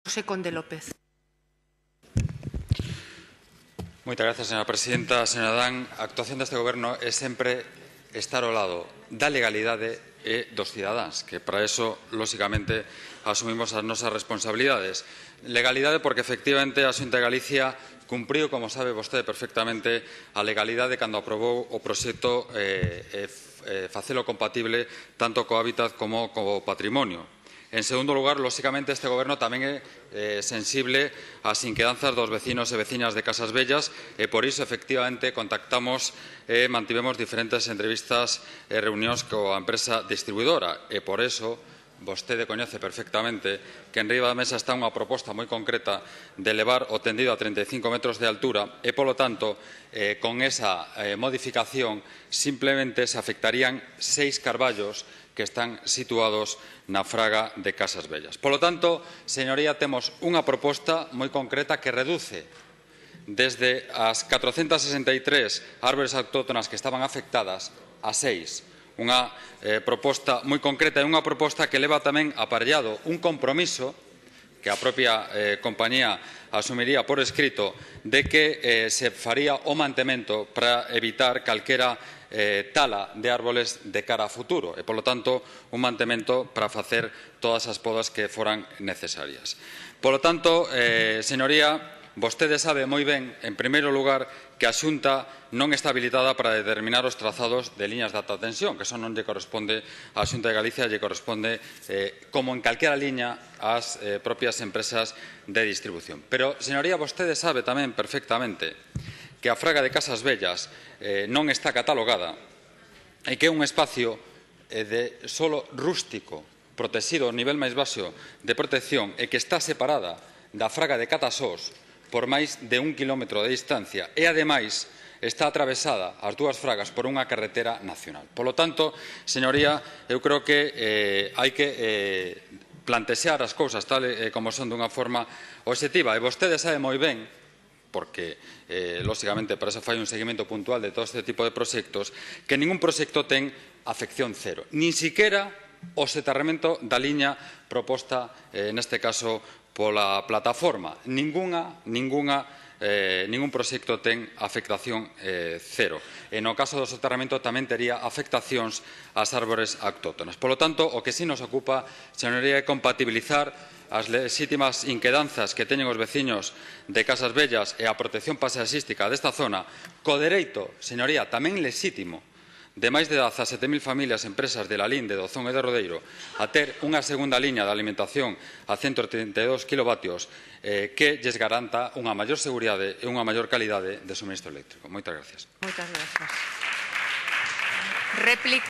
José Conde López. Moitas gracias, señora presidenta. Señora Dan, a actuación deste Goberno é sempre estar ao lado da legalidade e dos cidadáns, que para eso, lóxicamente, asumimos as nosas responsabilidades. Legalidade porque, efectivamente, a Xunta de Galicia cumpriu, como sabe vostede perfectamente, a legalidade cando aprobou o proxecto facelo compatible tanto co hábitat como co patrimonio. En segundo lugar, lóxicamente, este Goberno tamén é sensible ás inquedanzas dos vecinos e veciñas de Casas Bellas e, por iso, efectivamente, contactamos e mantivemos diferentes entrevistas e reunións coa empresa distribuidora e, por iso, vostede coñece perfectamente que en riba da mesa está unha proposta moi concreta de elevar o tendido a 35 metros de altura e, polo tanto, con esa modificación simplemente se afectarían 6 carballos que están situados na fraga de Casas Bellas. Polo tanto, señoría, temos unha proposta moi concreta que reduce desde as 463 árbores autóctonas que estaban afectadas a 6. Unha proposta moi concreta e unha proposta que leva tamén aparellado un compromiso que a propia compañía asumiría por escrito de que se faría o mantemento para evitar calquera tala de árboles de cara a futuro e, polo tanto, un mantemento para facer todas as podas que foran necesarias. Polo tanto, señoría, vostede sabe moi ben, en primeiro lugar, que a Xunta non está habilitada para determinar os trazados de liñas de alta tensión, que eso non lle corresponde á Xunta de Galicia, lle corresponde, como en calquera liña, ás propias empresas de distribución. Pero, señoría, vostede sabe tamén perfectamente que a fraga de Casas Bellas non está catalogada e que é un espacio de solo rústico, protegido ao nivel máis baixo de protección e que está separada da fraga de Catasós por máis de 1 quilómetro de distancia e, ademais, está atravesada as dúas fragas por unha carretera nacional. Polo tanto, señoría, eu creo que hai que plantexar as cousas tal como son dunha forma obxectiva. E vostede sabe moi ben, porque, lóxicamente, para eso fai un seguimento puntual de todo este tipo de proxectos, que ningún proxecto ten afección cero, nin siquiera o soterramento da liña proposta, neste caso, pola plataforma. Ningún proxecto ten afectación cero. E no caso do soterramento tamén tería afectacións ás árbores autóctonas. Polo tanto, o que sí nos ocupa, señoría, é compatibilizar as lexítimas inquedanzas que teñen os veciños de Casas Bellas e a protección paisaxística desta zona co dereito, señoría, tamén lexítimo de máis de 17.000 familias e empresas de Lalín, de Dozón e de Rodeiro a ter unha segunda liña de alimentación a 132 kilovatios que lles garanta unha maior seguridade e unha maior calidade de suministro eléctrico. Moitas gracias. Moitas gracias. Réplica.